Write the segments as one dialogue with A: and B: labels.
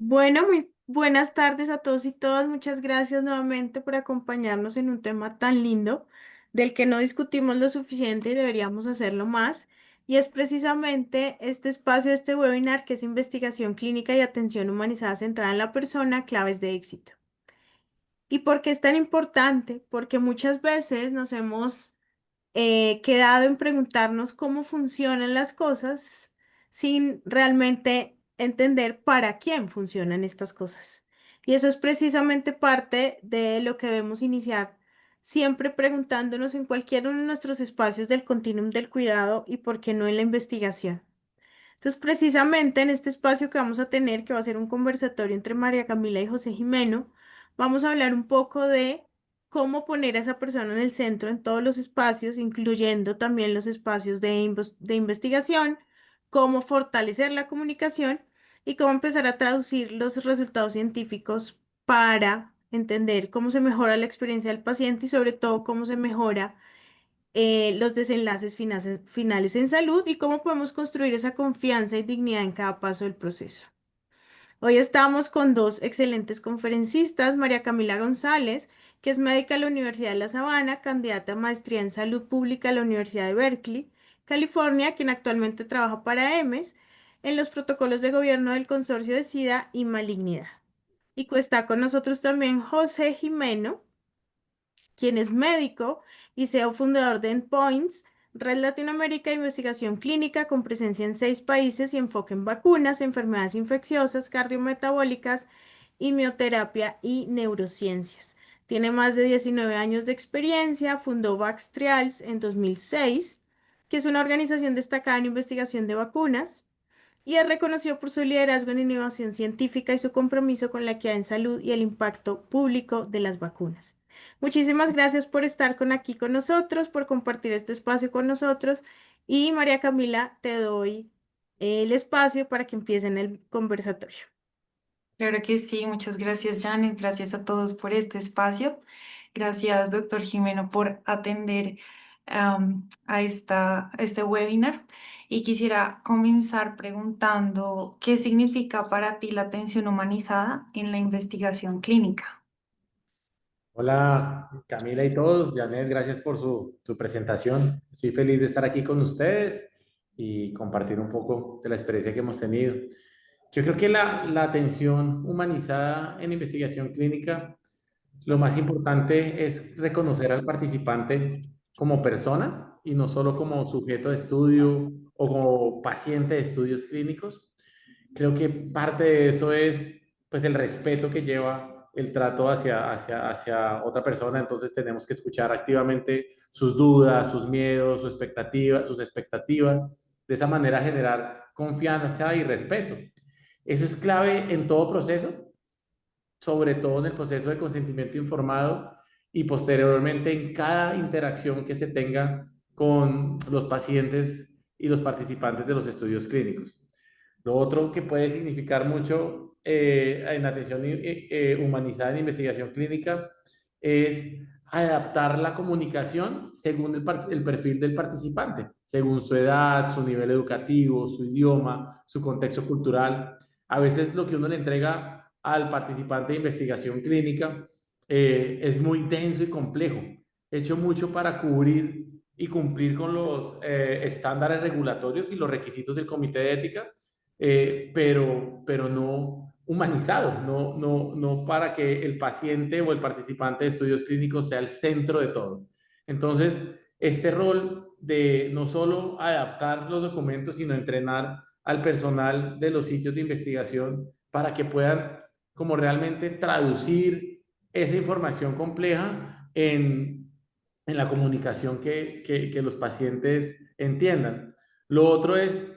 A: Bueno, muy buenas tardes a todos y todas. Muchas gracias nuevamente por acompañarnos en un tema tan lindo del que no discutimos lo suficiente y deberíamos hacerlo más. Y es precisamente este espacio, este webinar que es investigación clínica y atención humanizada centrada en la persona, claves de éxito. ¿Y por qué es tan importante? Porque muchas veces nos hemos quedado en preguntarnos cómo funcionan las cosas sin realmente entender para quién funcionan estas cosas. Y eso es precisamente parte de lo que debemos iniciar, siempre preguntándonos en cualquiera de nuestros espacios del continuum del cuidado y por qué no en la investigación. Entonces, precisamente en este espacio que vamos a tener, que va a ser un conversatorio entre María Camila y José Jimeno, vamos a hablar un poco de cómo poner a esa persona en el centro en todos los espacios, incluyendo también los espacios de investigación, cómo fortalecer la comunicación y cómo empezar a traducir los resultados científicos para entender cómo se mejora la experiencia del paciente y sobre todo cómo se mejora los desenlaces finales en salud y cómo podemos construir esa confianza y dignidad en cada paso del proceso. Hoy estamos con dos excelentes conferencistas, María Camila González, que es médica de la Universidad de La Sabana, candidata a maestría en salud pública de la Universidad de Berkeley, California, quien actualmente trabaja para EMES en los protocolos de gobierno del Consorcio de SIDA y Malignidad. Y está con nosotros también José Jimeno, quien es médico y CEO fundador de Endpoints, Red Latinoamérica de Investigación Clínica con presencia en 6 países y enfoque en vacunas, enfermedades infecciosas, cardiometabólicas, inmunoterapia y neurociencias. Tiene más de 19 años de experiencia, fundó Vaxtrials en 2006, que es una organización destacada en investigación de vacunas y es reconocido por su liderazgo en innovación científica y su compromiso con la equidad en salud y el impacto público de las vacunas. Muchísimas gracias por estar aquí con nosotros, por compartir este espacio con nosotros. Y María Camila, te doy el espacio para que empiecen el conversatorio.
B: Claro que sí, muchas gracias, Janet. Gracias a todos por este espacio. Gracias, doctor Jimeno, por atender a este webinar. Y quisiera comenzar preguntando, ¿qué significa para ti la atención humanizada en la investigación clínica?
C: Hola Camila y todos, Janet, gracias por su presentación. Estoy feliz de estar aquí con ustedes y compartir un poco de la experiencia que hemos tenido. Yo creo que la atención humanizada en investigación clínica, lo más importante es reconocer al participante como persona y no solo como sujeto de estudio o como paciente de estudios clínicos. Creo que parte de eso es pues el respeto que lleva el trato hacia otra persona, entonces tenemos que escuchar activamente sus dudas, sus miedos, sus expectativas, de esa manera generar confianza y respeto. Eso es clave en todo proceso, sobre todo en el proceso de consentimiento informado y posteriormente en cada interacción que se tenga con los pacientes y los participantes de los estudios clínicos. Lo otro que puede significar mucho en atención humanizada en investigación clínica es adaptar la comunicación según el perfil del participante, según su edad, su nivel educativo, su idioma, su contexto cultural. A veces lo que uno le entrega al participante de investigación clínica es muy denso y complejo, hecho mucho para cubrir y cumplir con los estándares regulatorios y los requisitos del comité de ética, pero no humanizado, no para que el paciente o el participante de estudios clínicos sea el centro de todo. Entonces, este rol de no solo adaptar los documentos, sino entrenar al personal de los sitios de investigación para que puedan como realmente traducir esa información compleja en la comunicación que los pacientes entiendan. Lo otro es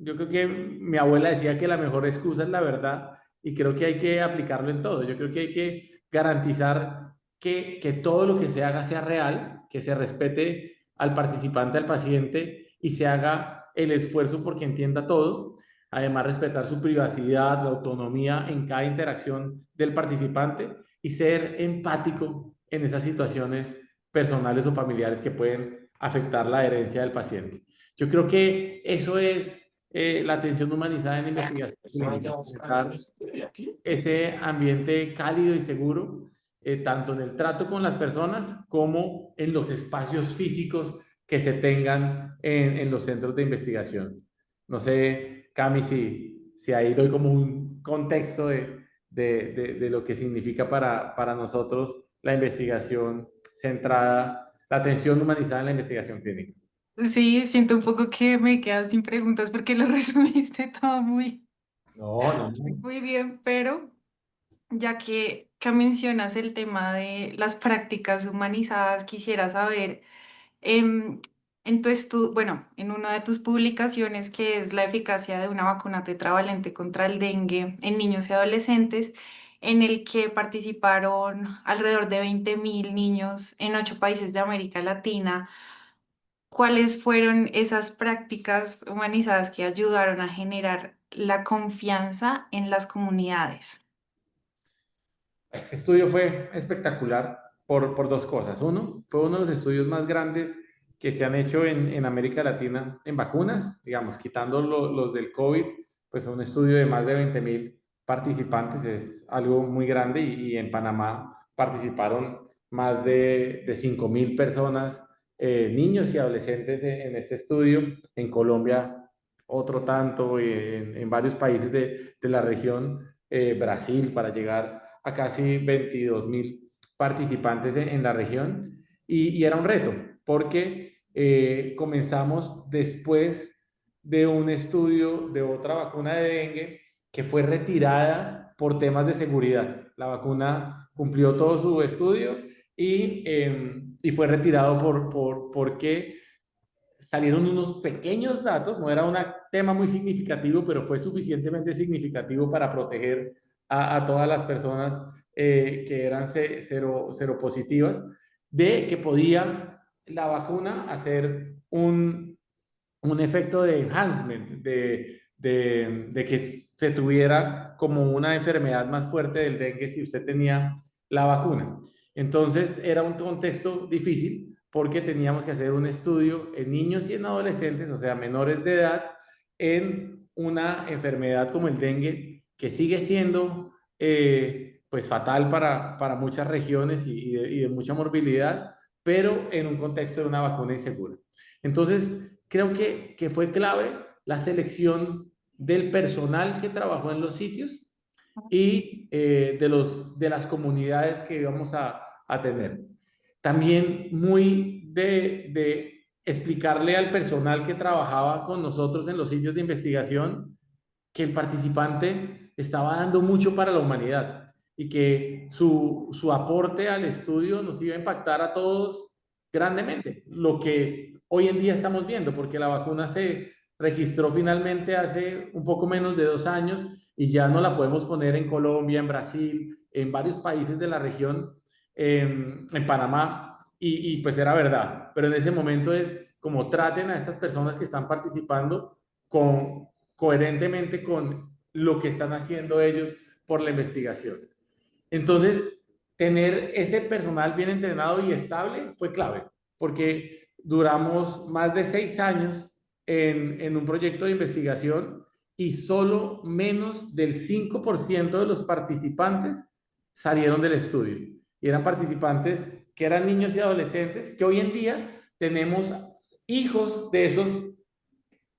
C: yo creo que mi abuela decía que la mejor excusa es la verdad y creo que hay que aplicarlo en todo. Yo creo que hay que garantizar que todo lo que se haga sea real, que se respete al participante, al paciente y se haga el esfuerzo porque entienda todo. Además, respetar su privacidad, la autonomía en cada interacción del participante y ser empático en esas situaciones personales o familiares que pueden afectar la herencia del paciente. Yo creo que eso es la atención humanizada en la investigación clínica, fomentar ese ambiente cálido y seguro, tanto en el trato con las personas como en los espacios físicos que se tengan en los centros de investigación. No sé, Cami, si ahí doy como un contexto de lo que significa para nosotros la investigación centrada, la atención humanizada en la investigación clínica.
B: Sí, siento un poco que me quedo sin preguntas porque lo resumiste todo
C: No, no, no.
B: muy bien, pero ya que mencionas el tema de las prácticas humanizadas, quisiera saber, em, en tu bueno, en una de tus publicaciones, que es la eficacia de una vacuna tetravalente contra el dengue en niños y adolescentes, en el que participaron alrededor de 20.000 niños en 8 países de América Latina. ¿Cuáles fueron esas prácticas humanizadas que ayudaron a generar la confianza en las comunidades?
C: Este estudio fue espectacular por dos cosas. Uno, fue uno de los estudios más grandes que se han hecho en América Latina en vacunas, digamos, quitando los del COVID, pues un estudio de más de 20.000 participantes, es algo muy grande y en Panamá participaron más de 5.000 personas, niños y adolescentes en este estudio. En Colombia, otro tanto, en varios países de la región, Brasil, para llegar a casi 22.000 participantes en la región y era un reto porque comenzamos después de un estudio de otra vacuna de dengue que fue retirada por temas de seguridad. La vacuna cumplió todo su estudio y fue retirado porque salieron unos pequeños datos, no era un tema muy significativo, pero fue suficientemente significativo para proteger a todas las personas que eran seropositivas, de que podía la vacuna hacer un efecto de enhancement, de que se tuviera como una enfermedad más fuerte del dengue si usted tenía la vacuna. Entonces era un contexto difícil porque teníamos que hacer un estudio en niños y en adolescentes, o sea, menores de edad, en una enfermedad como el dengue, que sigue siendo pues fatal para muchas regiones y de mucha morbilidad, pero en un contexto de una vacuna insegura. Entonces, creo que fue clave la selección del personal que trabajó en los sitios y de las comunidades que íbamos a tener. También muy de explicarle al personal que trabajaba con nosotros en los sitios de investigación que el participante estaba dando mucho para la humanidad y que su aporte al estudio nos iba a impactar a todos grandemente, lo que hoy en día estamos viendo, porque la vacuna se registró finalmente hace un poco menos de 2 años y ya no la podemos poner en Colombia, en Brasil, en varios países de la región, en Panamá, y pues era verdad, pero en ese momento es como traten a estas personas que están participando coherentemente con lo que están haciendo ellos por la investigación. Entonces, tener ese personal bien entrenado y estable fue clave, porque duramos más de 6 años en un proyecto de investigación y solo menos del 5% de los participantes salieron del estudio. Y eran participantes que eran niños y adolescentes, que hoy en día tenemos hijos de esos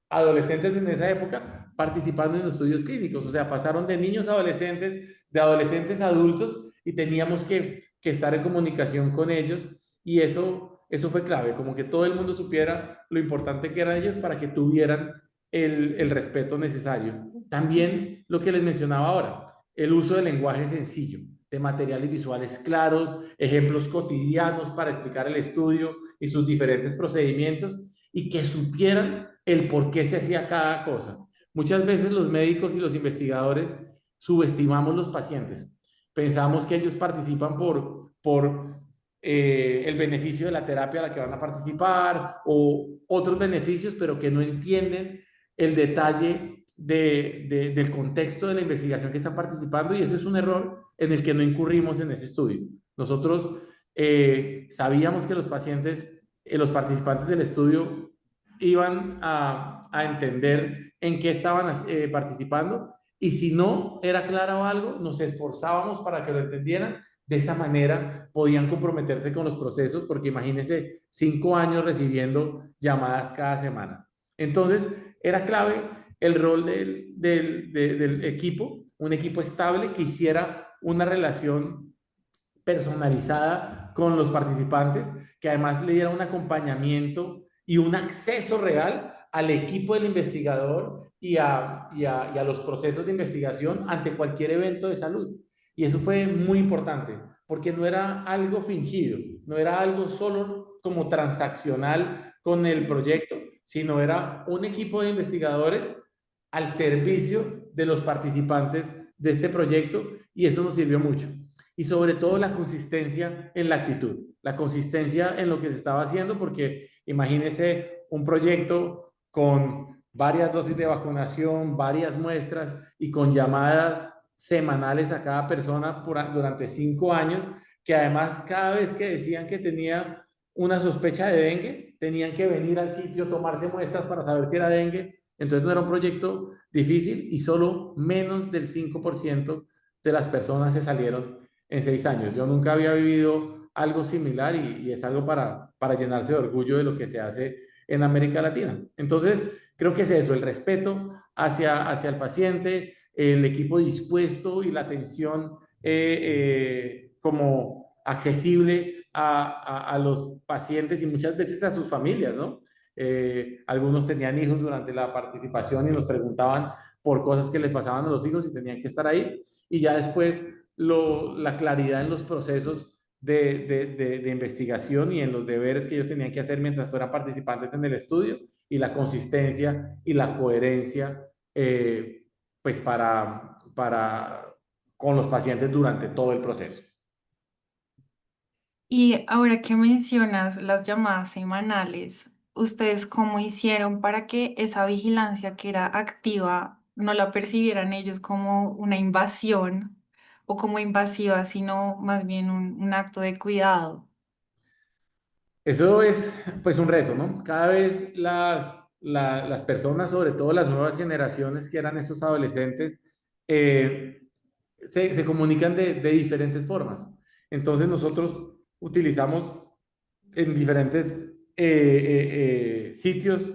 C: adolescentes en esa época participando en estudios clínicos. O sea, pasaron de niños a adolescentes, de adolescentes a adultos y teníamos que estar en comunicación con ellos y eso fue clave, como que todo el mundo supiera lo importante que eran ellos para que tuvieran el respeto necesario. También lo que les mencionaba ahora, el uso del lenguaje sencillo, de materiales visuales claros, ejemplos cotidianos para explicar el estudio y sus diferentes procedimientos y que supieran el por qué se hacía cada cosa. Muchas veces los médicos y los investigadores subestimamos los pacientes. Pensamos que ellos participan por el beneficio de la terapia a la que van a participar o otros beneficios, pero que no entienden el detalle del contexto de la investigación que están participando y eso es un error en el que no incurrimos en ese estudio. Nosotros sabíamos que los pacientes, los participantes del estudio iban a entender en qué estaban participando, y si no era claro algo, nos esforzábamos para que lo entendieran. De esa manera podían comprometerse con los procesos, porque imagínense 5 años recibiendo llamadas cada semana. Entonces, era clave el rol del equipo, un equipo estable que hiciera una relación personalizada con los participantes, que además le diera un acompañamiento y un acceso real al equipo del investigador y a los procesos de investigación ante cualquier evento de salud. Y eso fue muy importante, porque no era algo fingido, no era algo solo como transaccional con el proyecto, sino era un equipo de investigadores al servicio de los participantes de este proyecto, y eso nos sirvió mucho. Y sobre todo la consistencia en la actitud, la consistencia en lo que se estaba haciendo, porque imagínese un proyecto con varias dosis de vacunación, varias muestras y con llamadas semanales a cada persona durante 5 años, que además cada vez que decían que tenía una sospecha de dengue, tenían que venir al sitio, tomarse muestras para saber si era dengue. Entonces no era un proyecto difícil, y solo menos del 5% de las personas se salieron en 6 años. Yo nunca había vivido algo similar, y es algo para llenarse de orgullo de lo que se hace en América Latina. Entonces, creo que es eso, el respeto hacia el paciente, el equipo dispuesto y la atención como accesible a los pacientes y muchas veces a sus familias, ¿no? Algunos tenían hijos durante la participación y nos preguntaban por cosas que les pasaban a los hijos y tenían que estar ahí. Y ya después la claridad en los procesos de investigación y en los deberes que ellos tenían que hacer mientras fueran participantes en el estudio, y la consistencia y la coherencia pues con los pacientes durante todo el proceso.
B: Y ahora que mencionas las llamadas semanales, ¿ustedes cómo hicieron para que esa vigilancia que era activa no la percibieran ellos como una invasión o como invasiva, sino más bien un acto de cuidado?
C: Eso es pues un reto, ¿no? Cada vez las personas, sobre todo las nuevas generaciones que eran esos adolescentes, eh, se comunican de diferentes formas. Entonces nosotros utilizamos en diferentes sitios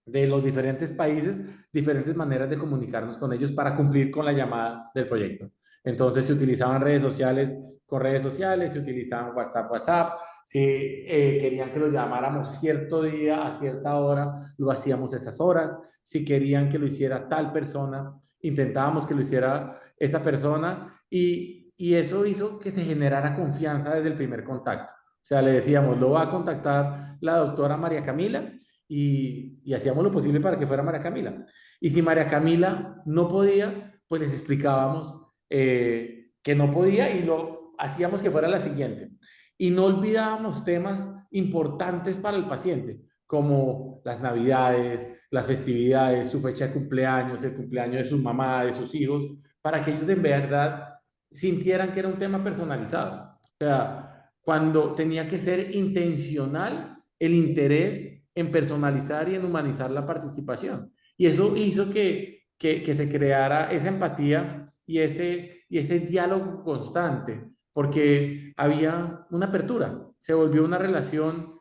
C: de los diferentes países diferentes maneras de comunicarnos con ellos para cumplir con la llamada del proyecto. Entonces se utilizaban redes sociales con redes sociales, se utilizaban WhatsApp. Si querían que los llamáramos cierto día a cierta hora, lo hacíamos esas horas. Si querían que lo hiciera tal persona, intentábamos que lo hiciera esa persona, y eso hizo que se generara confianza desde el primer contacto. O sea, le decíamos, lo va a contactar la doctora María Camila, y hacíamos lo posible para que fuera María Camila. Y si María Camila no podía, pues les explicábamos que no podía, y lo hacíamos que fuera la siguiente. Y no olvidábamos temas importantes para el paciente, como las navidades, las festividades, su fecha de cumpleaños, el cumpleaños de su mamá, de sus hijos, para que ellos en verdad sintieran que era un tema personalizado. O sea, cuando tenía que ser intencional el interés en personalizar y en humanizar la participación. Y eso hizo que se creara esa empatía y ese diálogo constante, porque había una apertura, se volvió una relación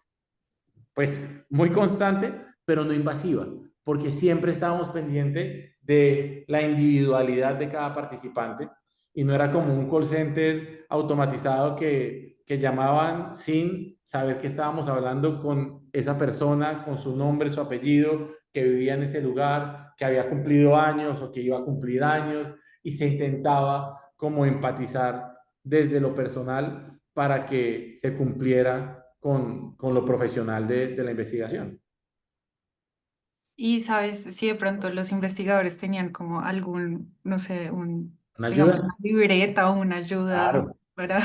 C: pues muy constante, pero no invasiva, porque siempre estábamos pendientes de la individualidad de cada participante, y no era como un call center automatizado que llamaban sin saber que estábamos hablando con esa persona, con su nombre, su apellido, que vivía en ese lugar, que había cumplido años o que iba a cumplir años, y se intentaba como empatizar desde lo personal para que se cumpliera con lo profesional de la investigación.
B: Y sabes si de pronto los investigadores tenían como algún, no sé,
C: ¿Una
B: digamos, una
C: ayuda?
B: libreta o una ayuda
C: Claro.
B: para...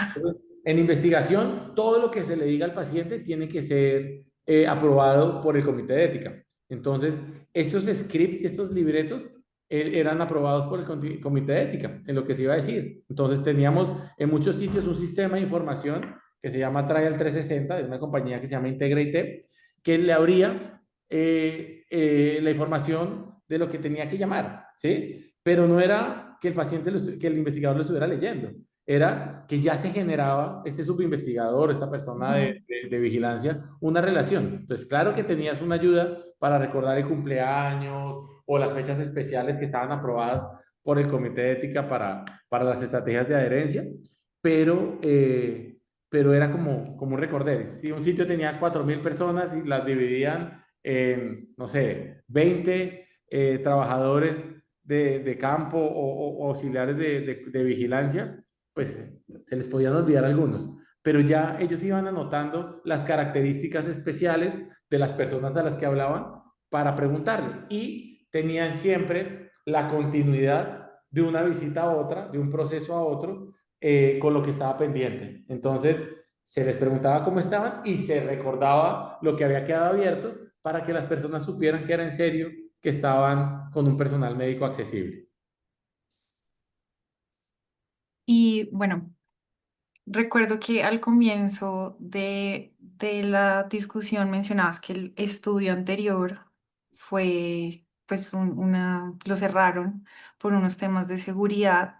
C: En investigación, todo lo que se le diga al paciente tiene que ser aprobado por el comité de ética. Entonces, estos scripts y estos libretos eran aprobados por el comité de ética en lo que se iba a decir. Entonces, teníamos en muchos sitios un sistema de información que se llama Trial 360, de una compañía que se llama Integra IT, que le abría la información de lo que tenía que llamar, ¿sí? Pero no era que el paciente, que el investigador lo estuviera leyendo, era que ya se generaba este subinvestigador, esta persona
B: Ujú.
C: de vigilancia, una relación. Entonces, claro que tenías una ayuda para recordar el cumpleaños o las fechas especiales que estaban aprobadas por el Comité de Ética para las estrategias de adherencia, pero, pero era como un recorder. Si un sitio tenía 4.000 personas y las dividían en, no sé, 20 trabajadores de campo o auxiliares de vigilancia, pues se les podían olvidar algunos, pero ya ellos iban anotando las características especiales de las personas a las que hablaban para preguntarle y tenían siempre la continuidad de una visita a otra, de un proceso a otro, con lo que estaba pendiente. Entonces, se les preguntaba cómo estaban y se recordaba lo que había quedado abierto para que las personas supieran que era en serio, que estaban con un personal médico accesible.
B: Y bueno, recuerdo que al comienzo de la discusión mencionabas que el estudio anterior fue, pues, lo cerraron por unos temas de seguridad.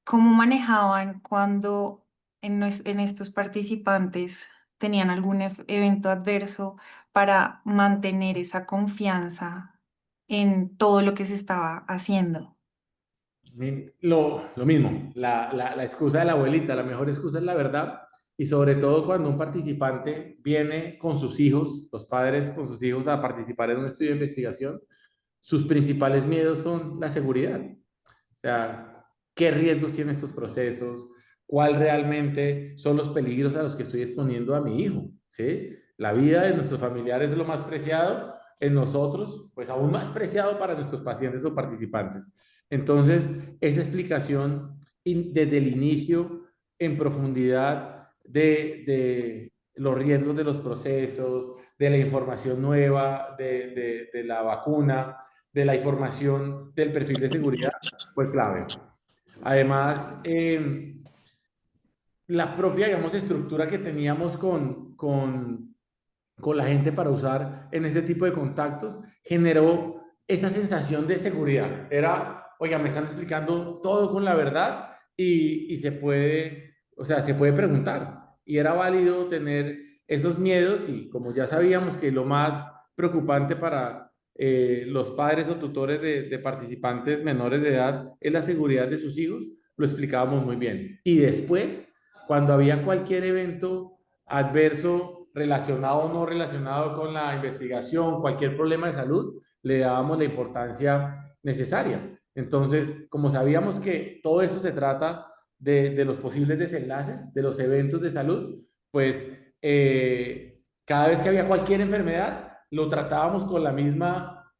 B: ¿Cómo manejaban cuando en estos participantes tenían algún evento adverso para mantener esa confianza en todo lo que se estaba haciendo?
C: Lo mismo, la excusa de la abuelita, la mejor excusa es la verdad, y sobre todo cuando un participante viene con sus hijos, los padres con sus hijos a participar en un estudio de investigación, sus principales miedos son la seguridad. O sea, ¿qué riesgos tienen estos procesos? ¿Cuál realmente son los peligros a los que estoy exponiendo a mi hijo? ¿Sí? La vida de nuestros familiares es lo más preciado, en nosotros, pues aún más preciado para nuestros pacientes o participantes. Entonces, esa explicación desde el inicio, en profundidad de los riesgos de los procesos, de la información nueva, de la vacuna, de la información del perfil de seguridad, fue clave. Además, la propia, digamos, estructura que teníamos con la gente para usar en este tipo de contactos generó esa sensación de seguridad. Era, oiga, me están explicando todo con la verdad y se puede, o sea, se puede preguntar. Y era válido tener esos miedos y como ya sabíamos que lo más preocupante para los padres o tutores de participantes menores de edad es la seguridad de sus hijos, lo explicábamos muy bien. Y después, cuando había cualquier evento adverso relacionado o no relacionado con la investigación, cualquier problema de salud, le dábamos la importancia necesaria. Entonces, como sabíamos que todo eso se trata de los posibles desenlaces, de los eventos de salud, pues cada vez que había cualquier enfermedad, lo tratábamos con la misma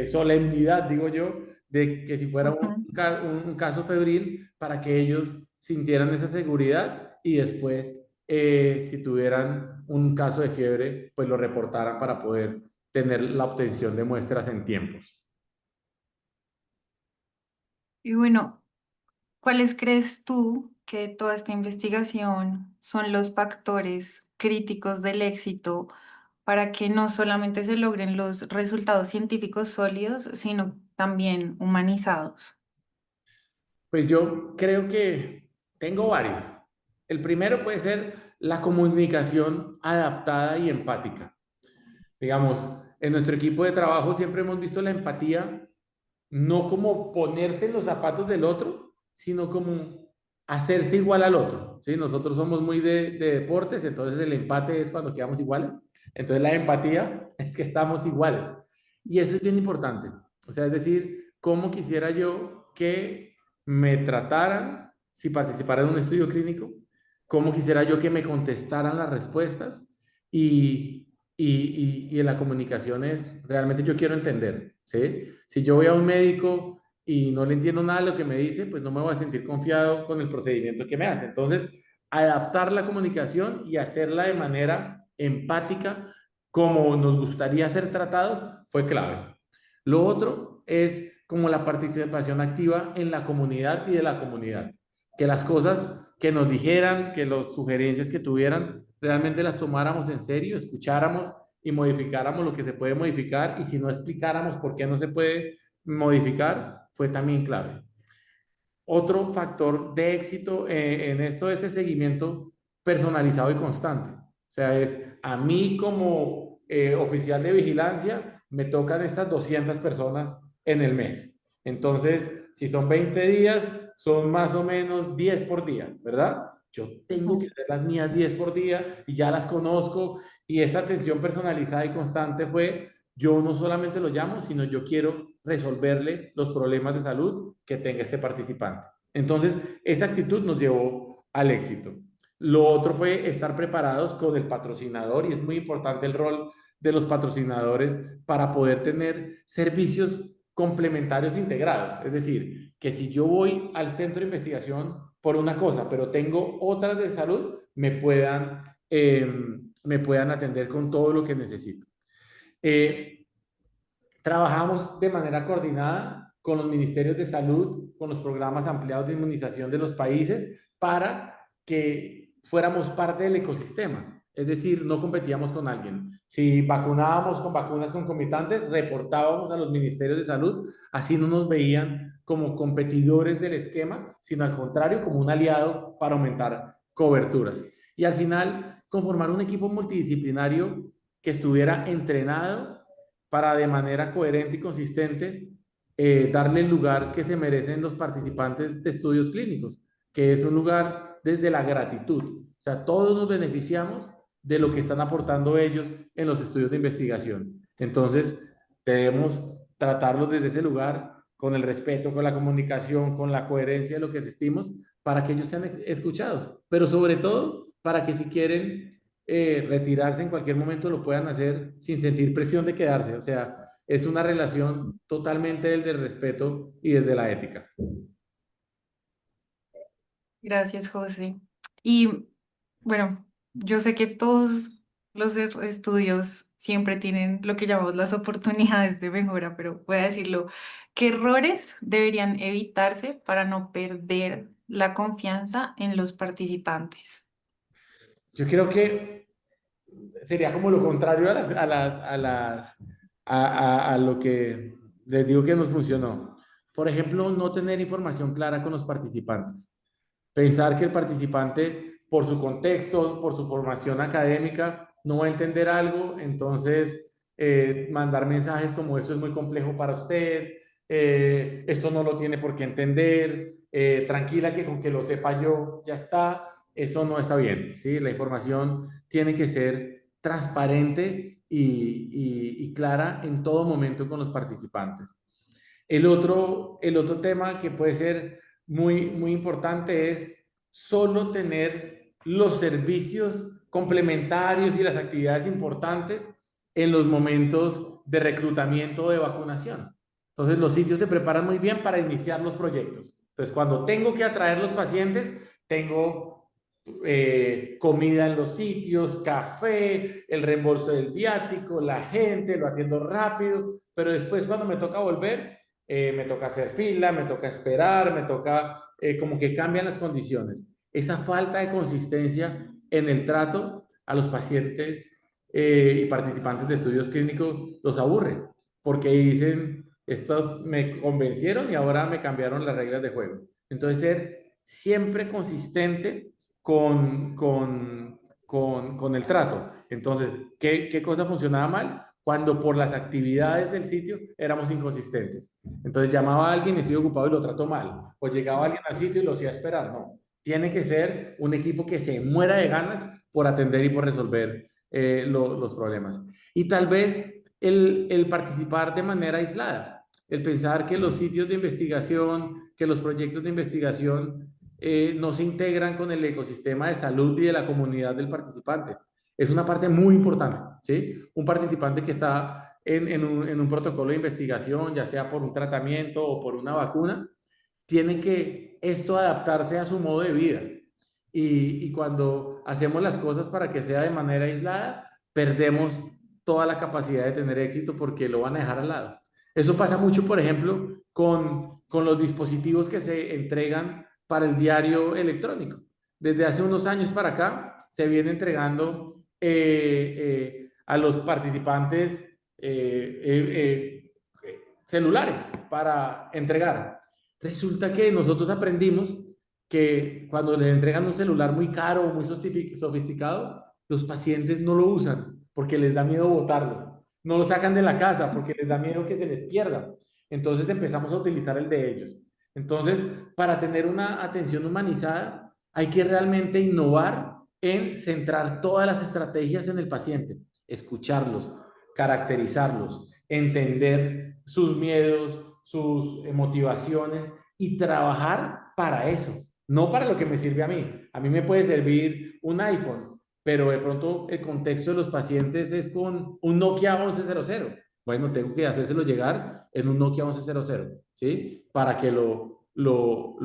C: solemnidad, digo yo, de que si fuera
B: Ujú.
C: un caso febril, para que ellos sintieran esa seguridad y después si tuvieran un caso de fiebre, pues lo reportaran para poder tener la obtención de muestras en tiempos.
B: Y bueno, ¿cuáles crees tú que de toda esta investigación son los factores críticos del éxito para que no solamente se logren los resultados científicos sólidos, sino también humanizados?
C: Pues yo creo que tengo varios. El primero puede ser la comunicación adaptada y empática. Digamos, en nuestro equipo de trabajo siempre hemos visto la empatía no como ponerse en los zapatos del otro, sino como hacerse igual al otro. ¿Sí? Nosotros somos muy de deportes, entonces el empate es cuando quedamos iguales. Entonces la empatía es que estamos iguales. Y eso es bien importante. O sea, es decir, cómo quisiera yo que me trataran si participara en un estudio clínico, cómo quisiera yo que me contestaran las respuestas y en la comunicación es, realmente yo quiero entender, ¿sí? Si yo voy a un médico y no le entiendo nada de lo que me dice, pues no me voy a sentir confiado con el procedimiento que me hace. Entonces, adaptar la comunicación y hacerla de manera empática, como nos gustaría ser tratados, fue clave. Lo otro es como la participación activa en la comunidad y de la comunidad. Que las cosas que nos dijeran, que las sugerencias que tuvieran, realmente las tomáramos en serio, escucháramos y modificáramos lo que se puede modificar, y si no explicáramos por qué no se puede modificar, fue también clave. Otro factor de éxito en esto es el seguimiento personalizado y constante. O sea, es a mí como oficial de vigilancia, me tocan estas 200 personas en el mes. Entonces, si son 20 días, son más o menos 10 por día, ¿verdad? Yo tengo que hacer las mías 10 por día y ya las conozco, y esta atención personalizada y constante fue: yo no solamente lo llamo, sino yo quiero resolverle los problemas de salud que tenga este participante. Entonces, esa actitud nos llevó al éxito. Lo otro fue estar preparados con el patrocinador, y es muy importante el rol de los patrocinadores para poder tener servicios complementarios integrados. Es decir, que si yo voy al centro de investigación por una cosa, pero tengo otras de salud, me puedan atender con todo lo que necesito. Trabajamos de manera coordinada con los ministerios de salud, con los programas ampliados de inmunización de los países, para que fuéramos parte del ecosistema. Es decir, no competíamos con alguien. Si vacunábamos con vacunas concomitantes, reportábamos a los ministerios de salud, así no nos veían como competidores del esquema, sino al contrario, como un aliado para aumentar coberturas. Y al final, conformar un equipo multidisciplinario que estuviera entrenado para, de manera coherente y consistente, darle el lugar que se merecen los participantes de estudios clínicos, que es un lugar desde la gratitud. O sea, todos nos beneficiamos de lo que están aportando ellos en los estudios de investigación. Entonces, debemos tratarlos desde ese lugar, con el respeto, con la comunicación, con la coherencia de lo que asistimos, para que ellos sean escuchados, pero sobre todo para que, si quieren retirarse en cualquier momento, lo puedan hacer sin sentir presión de quedarse. O sea, es una relación totalmente desde el respeto y desde la ética.
B: Gracias, José. Y bueno, yo sé que todos los estudios siempre tienen lo que llamamos las oportunidades de mejora, pero voy a decirlo: ¿qué errores deberían evitarse para no perder la confianza en los participantes?
C: Yo creo que sería como lo contrario a lo que les digo que nos funcionó. Por ejemplo, no tener información clara con los participantes. Pensar que el participante, por su contexto, por su formación académica, no va a entender algo, entonces mandar mensajes como: esto es muy complejo para usted, esto no lo tiene por qué entender, tranquila que con que lo sepa yo ya está. Eso no está bien, ¿sí? La información tiene que ser transparente y clara en todo momento con los participantes. El otro tema que puede ser muy, muy importante es solo tener los servicios complementarios y las actividades importantes en los momentos de reclutamiento o de vacunación. Entonces, los sitios se preparan muy bien para iniciar los proyectos. Entonces, cuando tengo que atraer los pacientes, tengo comida en los sitios, café, el reembolso del viático, la gente, lo atiendo rápido, pero después, cuando me toca volver, me toca hacer fila, me toca esperar, me toca, como que cambian las condiciones. Esa falta de consistencia en el trato a los pacientes y participantes de estudios clínicos los aburre, porque dicen: estos me convencieron y ahora me cambiaron las reglas de juego. Entonces, ser siempre consistente con el trato. Entonces, ¿qué cosa funcionaba mal? Cuando por las actividades del sitio éramos inconsistentes. Entonces, llamaba a alguien y estoy ocupado y lo trató mal. O llegaba alguien al sitio y lo hacía esperar. No. Tiene que ser un equipo que se muera de ganas por atender y por resolver los problemas. Y tal vez el participar de manera aislada, el pensar que los sitios de investigación, que los proyectos de investigación no se integran con el ecosistema de salud y de la comunidad del participante. Es una parte muy importante, ¿sí? Un participante que está en un protocolo de investigación, ya sea por un tratamiento o por una vacuna, tiene que esto adaptarse a su modo de vida. Y cuando hacemos las cosas para que sea de manera aislada, perdemos toda la capacidad de tener éxito, porque lo van a dejar al lado. Eso pasa mucho, por ejemplo, con los dispositivos que se entregan para el diario electrónico. Desde hace unos años para acá se viene entregando a los participantes celulares para entregar. Resulta que nosotros aprendimos que cuando les entregan un celular muy caro o muy sofisticado, los pacientes no lo usan porque les da miedo botarlo. No lo sacan de la casa porque les da miedo que se les pierda. Entonces empezamos a utilizar el de ellos. Entonces, para tener una atención humanizada, hay que realmente innovar en centrar todas las estrategias en el paciente, escucharlos, caracterizarlos, entender sus miedos, sus motivaciones y trabajar para eso, no para lo que me sirve a mí. A mí me puede servir un iPhone, pero de pronto el contexto de los pacientes es con un Nokia 1100. Bueno, tengo que hacérselo llegar en un Nokia 1100, ¿sí? Para que lo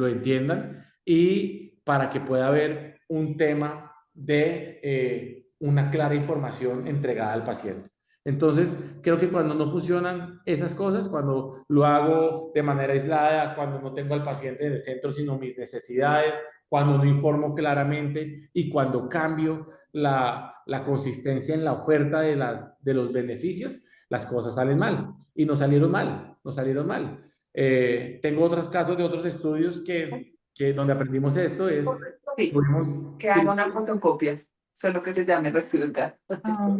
C: entiendan y para que pueda haber un tema de una clara información entregada al paciente. Entonces, creo que cuando no funcionan esas cosas, cuando lo hago de manera aislada, cuando no tengo al paciente en el centro, sino mis necesidades, cuando no informo claramente y cuando cambio la consistencia en la oferta de los beneficios, las cosas salen mal. Y nos salieron mal, nos salieron mal. Tengo otros casos de otros estudios que donde aprendimos esto, es
D: Sí,
C: tuvimos,
D: que haga una fotocopia, solo que se llame Resfriolgar.
B: Ah,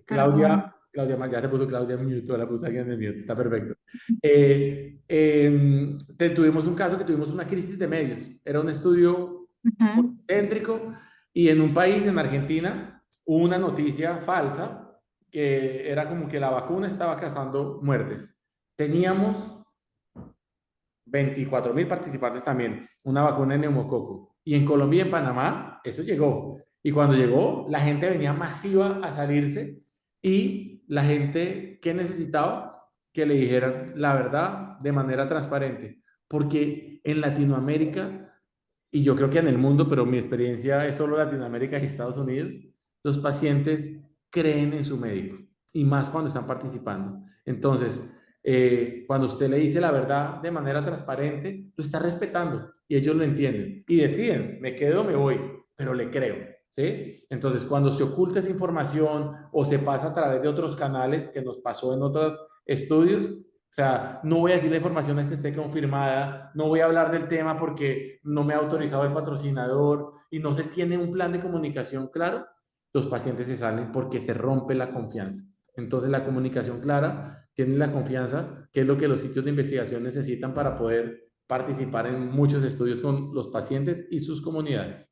B: perdón.
C: Claudia, ya te puso Claudia en mute, la puso aquí en el mute, está perfecto. Tuvimos un caso que tuvimos una crisis de medios, era un estudio
B: Ujú.
C: céntrico y en un país, en Argentina, hubo una noticia falsa que era como que la vacuna estaba causando muertes. Teníamos 24.000 participantes también, una vacuna de neumococo. Y en Colombia y en Panamá, eso llegó. Y cuando llegó, la gente venía masiva a salirse y la gente que necesitaba que le dijeran la verdad de manera transparente. Porque en Latinoamérica, y yo creo que en el mundo, pero mi experiencia es solo Latinoamérica y Estados Unidos, los pacientes creen en su médico y más cuando están participando. Entonces, cuando usted le dice la verdad de manera transparente, lo está respetando y ellos lo entienden y deciden, me quedo o me voy, pero le creo, ¿sí? Entonces, cuando se oculta esa información o se pasa a través de otros canales que nos pasó en otros estudios, o sea, no voy a decir la información que esté confirmada, no voy a hablar del tema porque no me ha autorizado el patrocinador y no se tiene un plan de comunicación claro, los pacientes se salen porque se rompe la confianza. Entonces, la comunicación clara tiene la confianza, que es lo que los sitios de investigación necesitan para poder participar en muchos estudios con los pacientes y sus comunidades.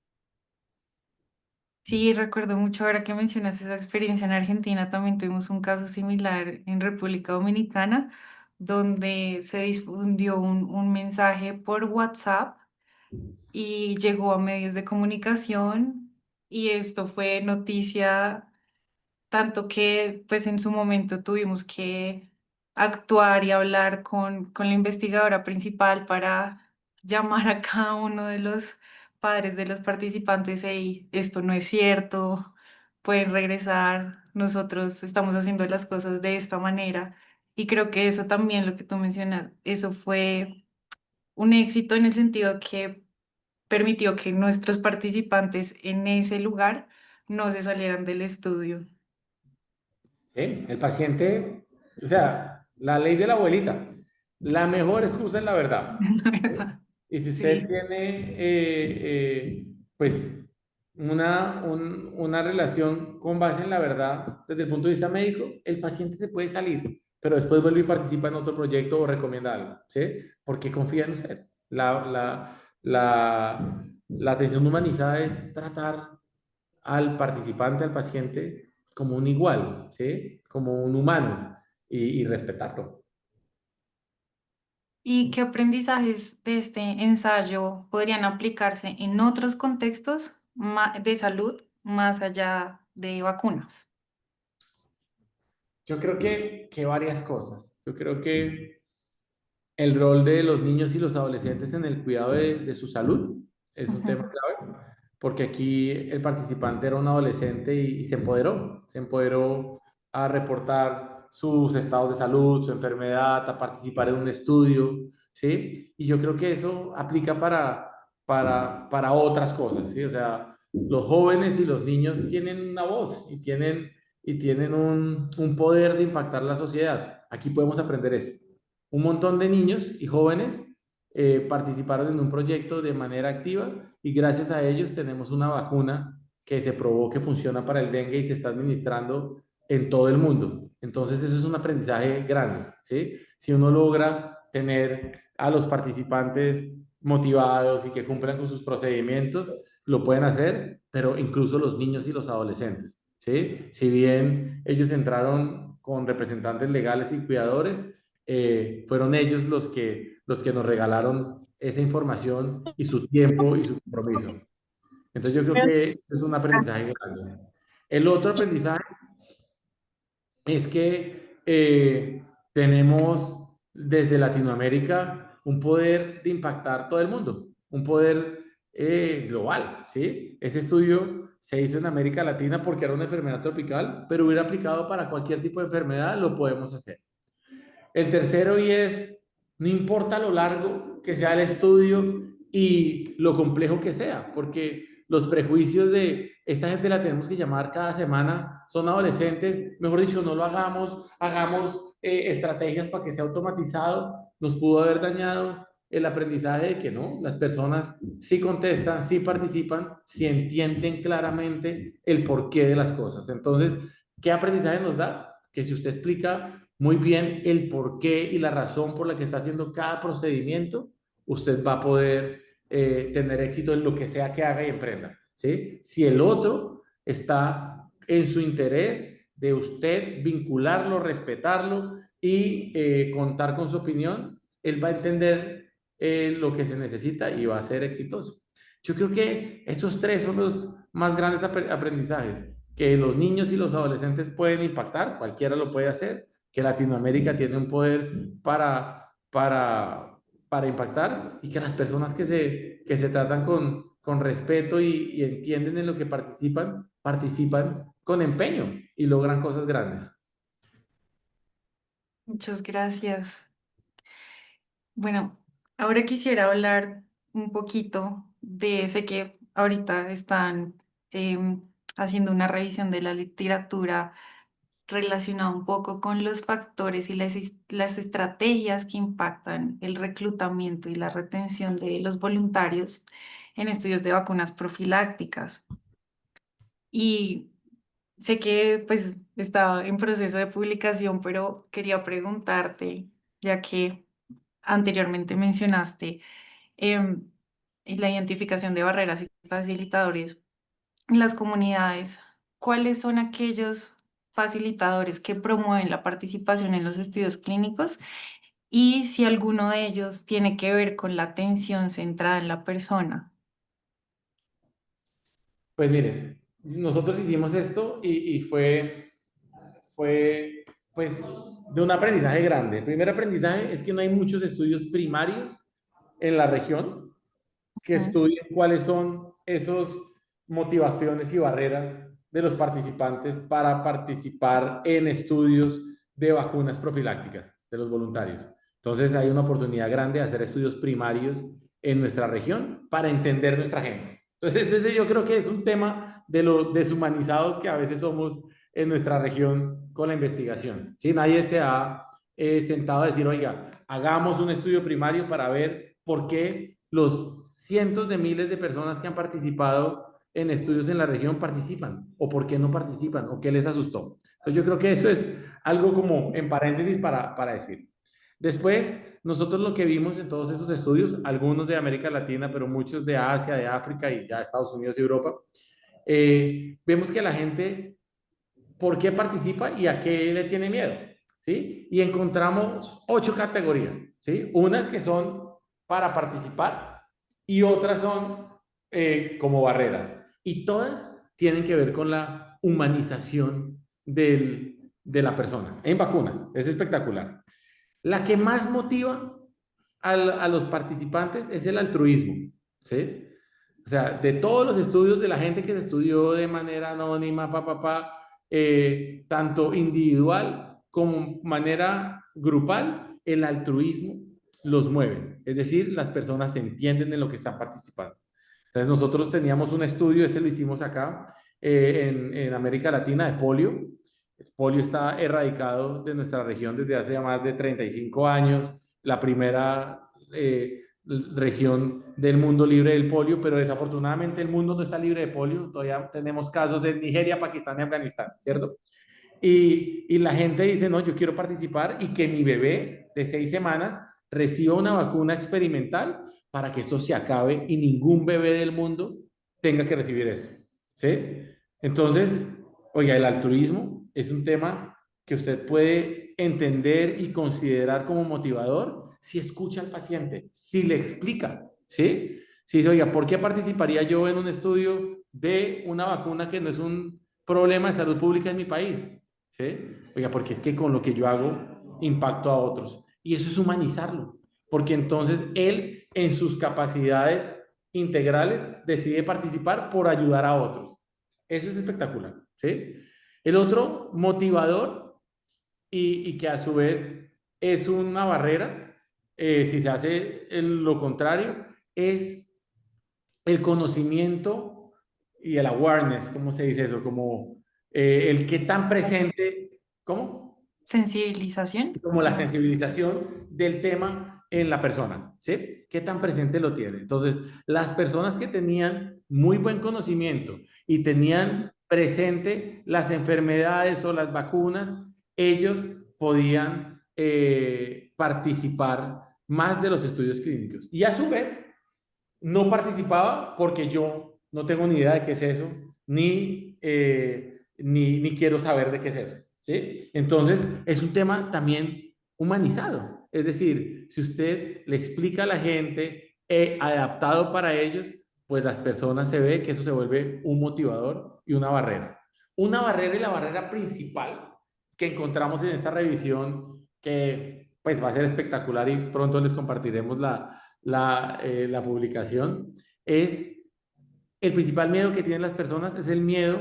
B: Sí, recuerdo mucho ahora que mencionas esa experiencia en Argentina, también tuvimos un caso similar en República Dominicana, donde se difundió un mensaje por WhatsApp y llegó a medios de comunicación y esto fue noticia tanto que pues en su momento tuvimos que actuar y hablar con la investigadora principal para llamar a cada uno de los padres de los participantes, y esto no es cierto, pueden regresar, nosotros estamos haciendo las cosas de esta manera. Y creo que eso también, lo que tú mencionas, eso fue un éxito en el sentido que permitió que nuestros participantes en ese lugar no se salieran del estudio.
C: ¿Sí? El paciente, o sea, la ley de la abuelita, la mejor excusa es la verdad.
B: La verdad.
C: Y si usted
B: Sí,
C: tiene, pues, una relación con base en la verdad desde el punto de vista médico, el paciente se puede salir, pero después vuelve y participa en otro proyecto o recomienda algo, ¿sí? Porque confía en usted. La atención humanizada es tratar al participante, al paciente, como un igual, ¿sí? Como un humano y respetarlo.
B: ¿y qué aprendizajes de este ensayo podrían aplicarse en otros contextos de salud más allá de vacunas?
C: Yo creo que varias cosas. Yo creo que el rol de los niños y los adolescentes en el cuidado de su salud es un tema
B: Ujú.
C: clave, porque aquí el participante era un adolescente y se empoderó a reportar sus estados de salud, su enfermedad, a participar en un estudio, ¿sí? Y yo creo que eso aplica para otras cosas, ¿sí? O sea, los jóvenes y los niños tienen una voz y tienen y tienen un poder de impactar la sociedad. Aquí podemos aprender eso. Un montón de niños y jóvenes participaron en un proyecto de manera activa y gracias a ellos tenemos una vacuna que se probó que funciona para el dengue y se está administrando en todo el mundo. Entonces eso es un aprendizaje grande, ¿sí? Si uno logra tener a los participantes motivados y que cumplan con sus procedimientos, lo pueden hacer, pero incluso los niños y los adolescentes, ¿sí? Si bien ellos entraron con representantes legales y cuidadores, fueron ellos los que nos regalaron esa información y su tiempo y su compromiso. Entonces yo creo que es un aprendizaje grande. El otro aprendizaje es que tenemos desde Latinoamérica un poder de impactar todo el mundo, un poder global, ¿sí? Ese estudio se hizo en América Latina porque era una enfermedad tropical, pero hubiera aplicado para cualquier tipo de enfermedad, lo podemos hacer. El tercero y es, no importa lo largo que sea el estudio y lo complejo que sea, porque los prejuicios de esta gente la tenemos que llamar cada semana, son adolescentes, mejor dicho, no lo hagamos, hagamos estrategias para que sea automatizado, nos pudo haber dañado el aprendizaje de que no, las personas sí contestan, sí participan, sí entienden claramente el porqué de las cosas. Entonces, ¿qué aprendizaje nos da? Que si usted explica muy bien el porqué y la razón por la que está haciendo cada procedimiento, usted va a poder tener éxito en lo que sea que haga y emprenda, ¿sí? Si el otro está en su interés de usted vincularlo, respetarlo y contar con su opinión, él va a entender lo que se necesita y va a ser exitoso. Yo creo que esos tres son los más grandes aprendizajes, que los niños y los adolescentes pueden impactar, cualquiera lo puede hacer, que Latinoamérica tiene un poder para impactar y que las personas que se tratan con respeto y entienden en lo que participan, participan con empeño y logran cosas grandes.
B: Muchas gracias. Bueno, ahora quisiera hablar un poquito sé que ahorita están haciendo una revisión de la literatura relacionada un poco con los factores y las estrategias que impactan el reclutamiento y la retención de los voluntarios en estudios de vacunas profilácticas. Y sé que pues está en proceso de publicación, pero quería preguntarte, ya que anteriormente mencionaste em, la identificación de barreras y facilitadores en las comunidades, ¿cuáles son aquellos facilitadores que promueven la participación en los estudios clínicos y si alguno de ellos tiene que ver con la atención centrada en la persona?
C: Pues miren, nosotros hicimos esto y fue pues de un aprendizaje grande. El primer aprendizaje es que no hay muchos estudios primarios en la región que
B: Ujú.
C: estudien cuáles son esas motivaciones y barreras de los participantes para participar en estudios de vacunas profilácticas de los voluntarios. Entonces hay una oportunidad grande de hacer estudios primarios en nuestra región para entender nuestra gente. Entonces ese yo creo que es un tema de lo deshumanizados que a veces somos en nuestra región con la investigación. ¿Sí? Nadie se ha sentado a decir, oiga, hagamos un estudio primario para ver por qué los cientos de miles de personas que han participado en estudios en la región participan, o por qué no participan, o qué les asustó. Entonces yo creo que eso es algo como en paréntesis para decir. Después, nosotros lo que vimos en todos esos estudios, algunos de América Latina, pero muchos de Asia, de África y ya Estados Unidos y Europa, vemos que la gente, ¿por qué participa y a qué le tiene miedo? ¿Sí? Y encontramos 8 categorías, ¿sí? Unas que son para participar y otras son como barreras. Y todas tienen que ver con la humanización de la persona en vacunas. Es espectacular. La que más motiva a los participantes es el altruismo, ¿sí? O sea, de todos los estudios de la gente que se estudió de manera anónima, tanto individual como manera grupal, el altruismo los mueve. Es decir, las personas entienden en lo que están participando. Entonces, nosotros teníamos un estudio, ese lo hicimos acá, en América Latina, de polio, polio está erradicado de nuestra región desde hace más de 35 años, la primera región del mundo libre del polio, pero desafortunadamente el mundo no está libre de polio, todavía tenemos casos de Nigeria, Pakistán y Afganistán, ¿cierto? Y la gente dice, no, yo quiero participar y que mi bebé de 6 semanas reciba una vacuna experimental para que esto se acabe y ningún bebé del mundo tenga que recibir eso, ¿sí? Entonces, oiga, el altruismo es un tema que usted puede entender y considerar como motivador si escucha al paciente, si le explica, ¿sí? Si dice, oiga, ¿por qué participaría yo en un estudio de una vacuna que no es un problema de salud pública en mi país? ¿Sí? Oiga, porque es que con lo que yo hago impacto a otros. Y eso es humanizarlo, porque entonces él en sus capacidades integrales decide participar por ayudar a otros. Eso es espectacular, ¿sí? El otro motivador y que a su vez es una barrera, si se hace lo contrario, es el conocimiento y el awareness, ¿cómo se dice eso? Como el qué tan presente, ¿cómo?
B: Sensibilización.
C: Como la sensibilización del tema en la persona, ¿sí? ¿Qué tan presente lo tiene? Entonces, las personas que tenían muy buen conocimiento y tenían presente las enfermedades o las vacunas, ellos podían participar más de los estudios clínicos. Y a su vez, no participaba porque yo no tengo ni idea de qué es eso, ni quiero saber de qué es eso, ¿sí? Entonces, es un tema también humanizado. Es decir, si usted le explica a la gente, adaptado para ellos, pues las personas se ve que eso se vuelve un motivador y una barrera. Una barrera y la barrera principal que encontramos en esta revisión, que pues va a ser espectacular y pronto les compartiremos la publicación, es el principal miedo que tienen las personas es el miedo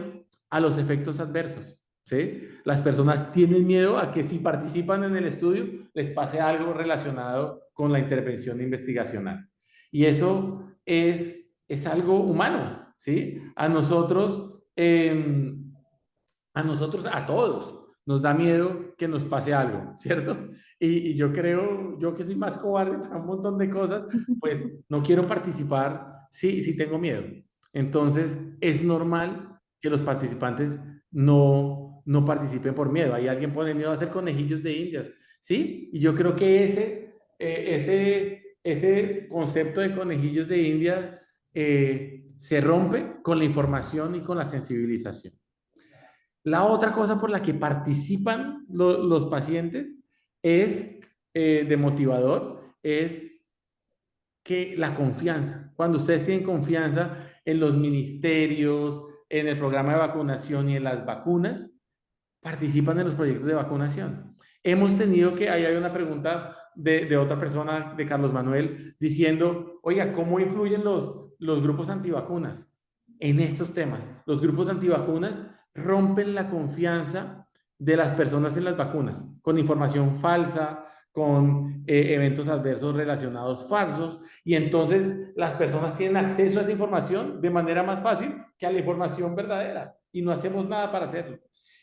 C: a los efectos adversos, ¿sí? Las personas tienen miedo a que si participan en el estudio les pase algo relacionado con la intervención investigacional. Y eso es algo humano, ¿sí? A todos, nos da miedo que nos pase algo, ¿cierto? Y yo creo, yo que soy más cobarde para un montón de cosas, pues no quiero participar si tengo miedo. Entonces, es normal que los participantes no participen por miedo. Ahí alguien pone miedo a hacer conejillos de indias, ¿sí? Y yo creo que ese concepto de conejillos de indias se rompe con la información y con la sensibilización. La otra cosa por la que participan los pacientes es de motivador, es que la confianza. Cuando ustedes tienen confianza en los ministerios, en el programa de vacunación y en las vacunas, participan en los proyectos de vacunación. Hemos tenido que, ahí hay una pregunta de otra persona, de Carlos Manuel, diciendo, oiga, ¿cómo influyen los grupos antivacunas en estos temas? Los grupos antivacunas rompen la confianza de las personas en las vacunas, con información falsa, con eventos adversos relacionados falsos, y entonces las personas tienen acceso a esa información de manera más fácil que a la información verdadera, y no hacemos nada para hacerlo.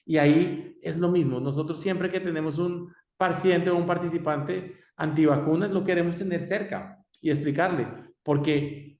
C: Y ahí es lo mismo, nosotros siempre que tenemos un paciente o un participante antivacunas, lo queremos tener cerca y explicarle, porque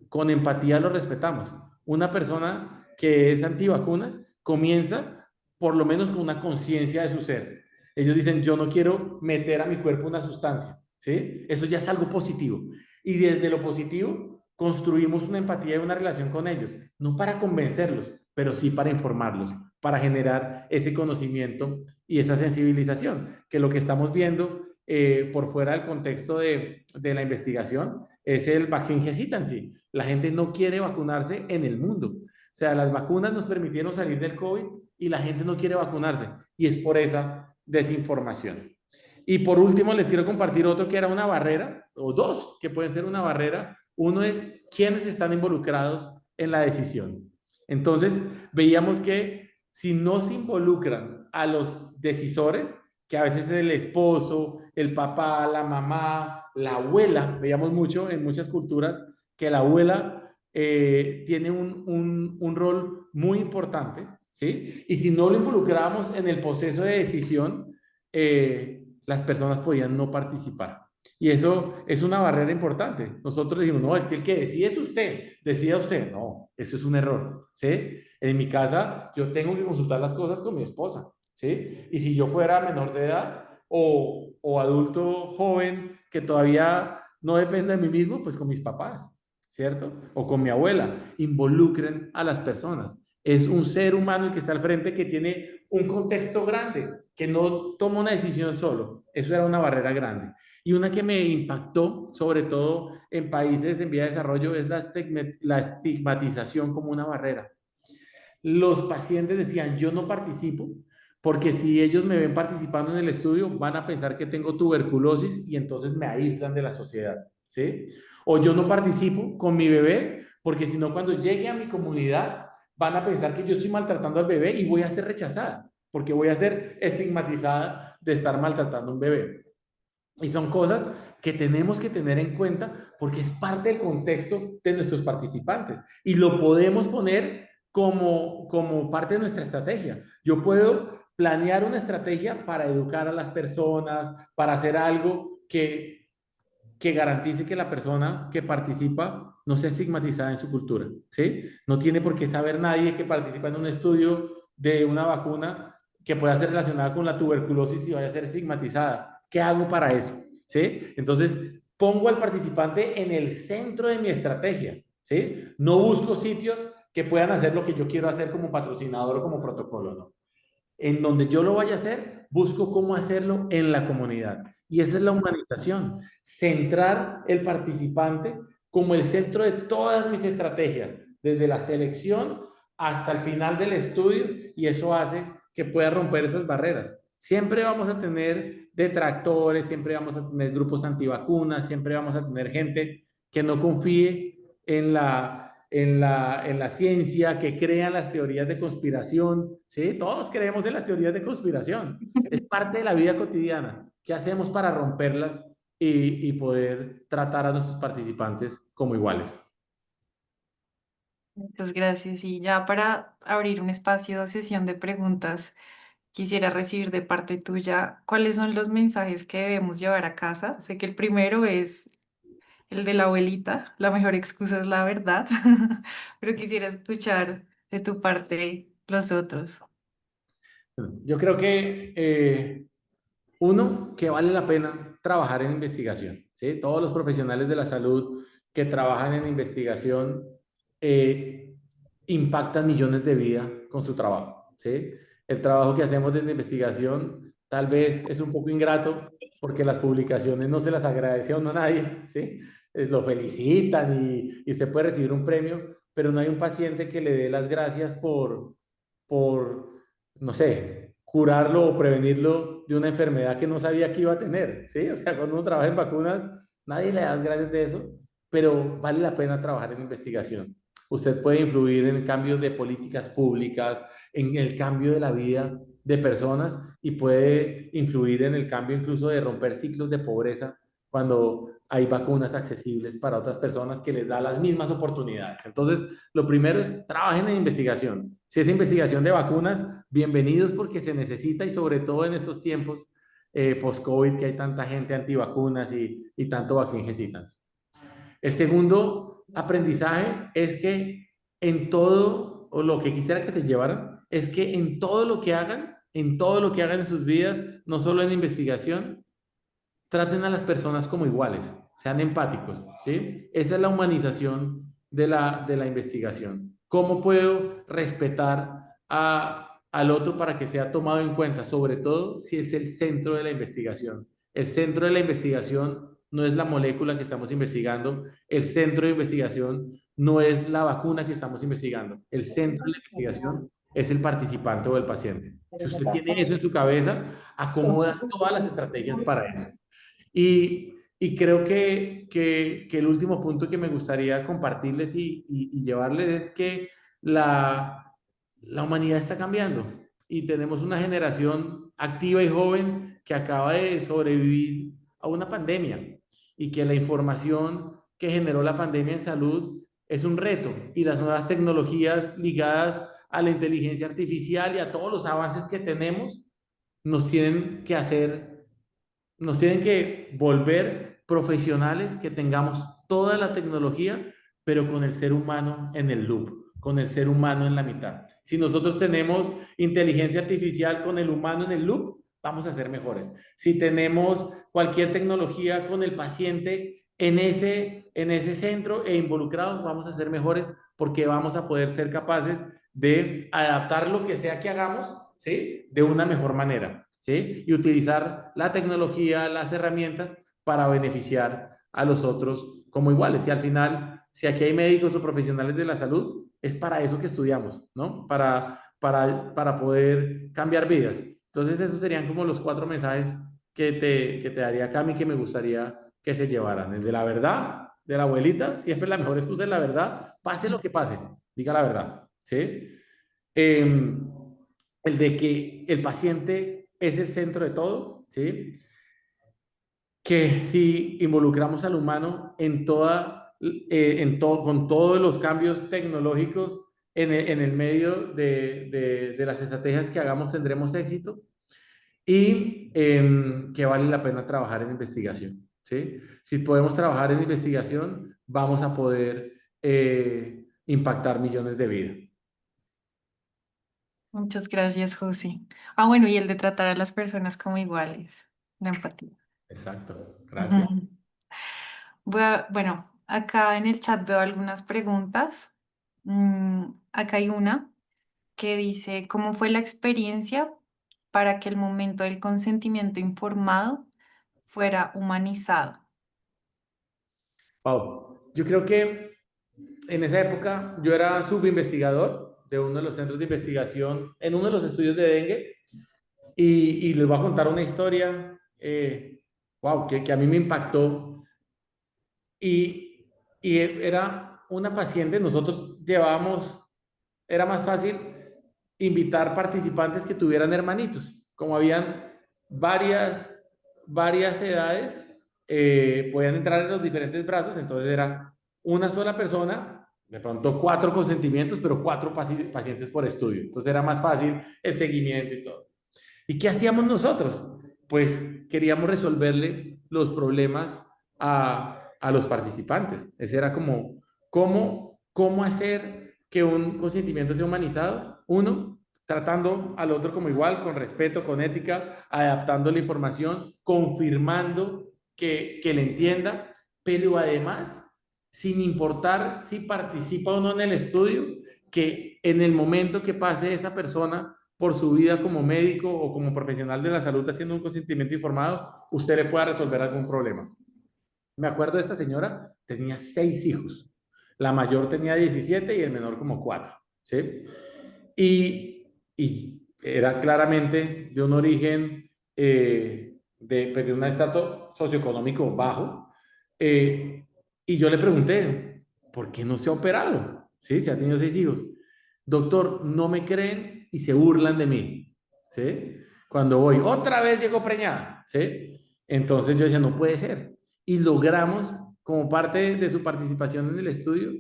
C: con empatía lo respetamos. Una persona que es antivacunas comienza por lo menos con una conciencia de su ser. Ellos dicen, yo no quiero meter a mi cuerpo una sustancia, ¿sí? Eso ya es algo positivo. Y desde lo positivo construimos una empatía y una relación con ellos, no para convencerlos, pero sí para informarlos, para generar ese conocimiento y esa sensibilización, que lo que estamos viendo por fuera del contexto de la investigación es el vaccine hesitancy. La gente no quiere vacunarse en el mundo. O sea, las vacunas nos permitieron salir del COVID y la gente no quiere vacunarse. Y es por esa desinformación. Y por último, les quiero compartir otro que era una barrera, o dos que pueden ser una barrera. Uno es quiénes están involucrados en la decisión. Entonces, veíamos que si no se involucran a los decisores, que a veces es el esposo, el papá, la mamá, la abuela, veíamos mucho en muchas culturas que la abuela tiene un rol muy importante ¿sí? Y si no lo involucrábamos en el proceso de decisión, las personas podían no participar. Y eso es una barrera importante. Nosotros decimos, no, es que el que decide es usted, decida usted. No, eso es un error, ¿sí? En mi casa yo tengo que consultar las cosas con mi esposa, ¿sí? Y si yo fuera menor de edad o adulto joven que todavía no depende de mí mismo, pues con mis papás, ¿cierto? O con mi abuela. Involucren a las personas. Es un ser humano el que está al frente que tiene un contexto grande, que no toma una decisión solo. Eso era una barrera grande. Y una que me impactó, sobre todo en países en vía de desarrollo, es la estigmatización como una barrera. Los pacientes decían, yo no participo porque si ellos me ven participando en el estudio, van a pensar que tengo tuberculosis y entonces me aíslan de la sociedad, ¿sí? O yo no participo con mi bebé porque si no, cuando llegue a mi comunidad, van a pensar que yo estoy maltratando al bebé y voy a ser rechazada, porque voy a ser estigmatizada de estar maltratando a un bebé. Y son cosas que tenemos que tener en cuenta porque es parte del contexto de nuestros participantes y lo podemos poner como parte de nuestra estrategia. Yo puedo planear una estrategia para educar a las personas, para hacer algo que garantice que la persona que participa no sea estigmatizada en su cultura, ¿sí? No tiene por qué saber nadie que participa en un estudio de una vacuna que pueda ser relacionada con la tuberculosis y vaya a ser estigmatizada. ¿Qué hago para eso? ¿Sí? Entonces, pongo al participante en el centro de mi estrategia, ¿sí? No busco sitios que puedan hacer lo que yo quiero hacer como patrocinador o como protocolo, ¿no? En donde yo lo vaya a hacer, busco cómo hacerlo en la comunidad. Y esa es la humanización, centrar el participante como el centro de todas mis estrategias, desde la selección hasta el final del estudio, y eso hace que pueda romper esas barreras. Siempre vamos a tener detractores, siempre vamos a tener grupos antivacunas, siempre vamos a tener gente que no confíe en la ciencia, que crean las teorías de conspiración, ¿sí? Todos creemos en las teorías de conspiración. Es parte de la vida cotidiana. ¿Qué hacemos para romperlas y poder tratar a nuestros participantes como iguales?
B: Muchas gracias. Y ya para abrir un espacio de sesión de preguntas, quisiera recibir de parte tuya cuáles son los mensajes que debemos llevar a casa. Sé que el primero es el de la abuelita, la mejor excusa es la verdad, pero quisiera escuchar de tu parte los otros.
C: Yo creo que uno, que vale la pena trabajar en investigación, ¿sí? Todos los profesionales de la salud que trabajan en investigación eh, impactan millones de vidas con su trabajo, ¿sí? El trabajo que hacemos desde investigación tal vez es un poco ingrato porque las publicaciones no se las agradece a uno a nadie, ¿sí? Lo felicitan y usted puede recibir un premio, pero no hay un paciente que le dé las gracias por no sé, curarlo o prevenirlo de una enfermedad que no sabía que iba a tener, ¿sí? O sea, cuando uno trabaja en vacunas, nadie le da gracias de eso, pero vale la pena trabajar en investigación. Usted puede influir en cambios de políticas públicas, en el cambio de la vida de personas y puede influir en el cambio incluso de romper ciclos de pobreza cuando hay vacunas accesibles para otras personas que les da las mismas oportunidades. Entonces, lo primero es trabajen en investigación. Si es investigación de vacunas, bienvenidos porque se necesita y sobre todo en estos tiempos post-COVID que hay tanta gente antivacunas y tanto vaccine hesitance. El segundo aprendizaje es que en todo, o lo que quisiera que se llevaran, es que en todo lo que hagan, en todo lo que hagan en sus vidas, no solo en investigación, traten a las personas como iguales, sean empáticos, ¿sí? Esa es la humanización de la investigación. ¿Cómo puedo respetar al otro para que sea tomado en cuenta? Sobre todo si es el centro de la investigación. El centro de la investigación no es la molécula que estamos investigando, el centro de investigación no es la vacuna que estamos investigando, el centro de la investigación es el participante o el paciente. Si usted tiene eso en su cabeza, acomoda todas las estrategias para eso. Y creo que el último punto que me gustaría compartirles y llevarles es que la humanidad está cambiando y tenemos una generación activa y joven que acaba de sobrevivir a una pandemia y que la información que generó la pandemia en salud es un reto y las nuevas tecnologías ligadas a la inteligencia artificial y a todos los avances que tenemos, nos tienen que hacer, nos tienen que volver profesionales que tengamos toda la tecnología, pero con el ser humano en el loop, con el ser humano en la mitad. Si nosotros tenemos inteligencia artificial con el humano en el loop, vamos a ser mejores. Si tenemos cualquier tecnología con el paciente en ese centro e involucrados, vamos a ser mejores porque vamos a poder ser capaces de adaptar lo que sea que hagamos, ¿sí? De una mejor manera, ¿sí? Y utilizar la tecnología, las herramientas para beneficiar a los otros como iguales. Y al final, si aquí hay médicos o profesionales de la salud, es para eso que estudiamos, ¿no? Para poder cambiar vidas. Entonces, esos serían como los 4 mensajes que te daría Cami, que me gustaría que se llevaran. El de la verdad, de la abuelita, siempre la mejor excusa es la verdad, pase lo que pase, diga la verdad, ¿sí? El de que el paciente es el centro de todo, ¿sí? Que si involucramos al humano en con todos los cambios tecnológicos en el medio de las estrategias que hagamos, tendremos éxito y que vale la pena trabajar en investigación, ¿sí? Si podemos trabajar en investigación, vamos a poder impactar millones de vidas.
B: Muchas gracias, José. Ah, bueno, y el de tratar a las personas como iguales, la empatía.
C: Exacto, gracias.
B: Ujú. Bueno, acá en el chat veo algunas preguntas. Acá hay una que dice, ¿cómo fue la experiencia para que el momento del consentimiento informado fuera humanizado?
C: Wow. Yo creo que en esa época yo era subinvestigador de uno de los centros de investigación en uno de los estudios de dengue y les voy a contar una historia, wow, que a mí me impactó y era una paciente, nosotros llevábamos, era más fácil invitar participantes que tuvieran hermanitos, como habían varias, varias edades, podían entrar en los diferentes brazos, entonces era una sola persona, de pronto 4 consentimientos, pero 4 pacientes por estudio, entonces era más fácil el seguimiento y todo. ¿Y qué hacíamos nosotros? Pues queríamos resolverle los problemas a los participantes. Ese era como, ¿cómo hacer que un consentimiento sea humanizado? Uno, tratando al otro como igual, con respeto, con ética, adaptando la información, confirmando que le entienda, pero además, sin importar si participa o no en el estudio, que en el momento que pase esa persona por su vida como médico o como profesional de la salud haciendo un consentimiento informado, usted le pueda resolver algún problema. Me acuerdo de esta señora, tenía 6 hijos. La mayor tenía 17 y el menor como 4, ¿sí? Y era claramente de un origen, pues de un estrato socioeconómico bajo. Y yo le pregunté, ¿por qué no se ha operado? ¿Sí? Se ha tenido 6 hijos. Doctor, no me creen y se burlan de mí, ¿sí? Cuando voy, otra vez llegó preñada, ¿sí? Entonces yo decía, no puede ser. Y logramos, como parte de su participación en el estudio,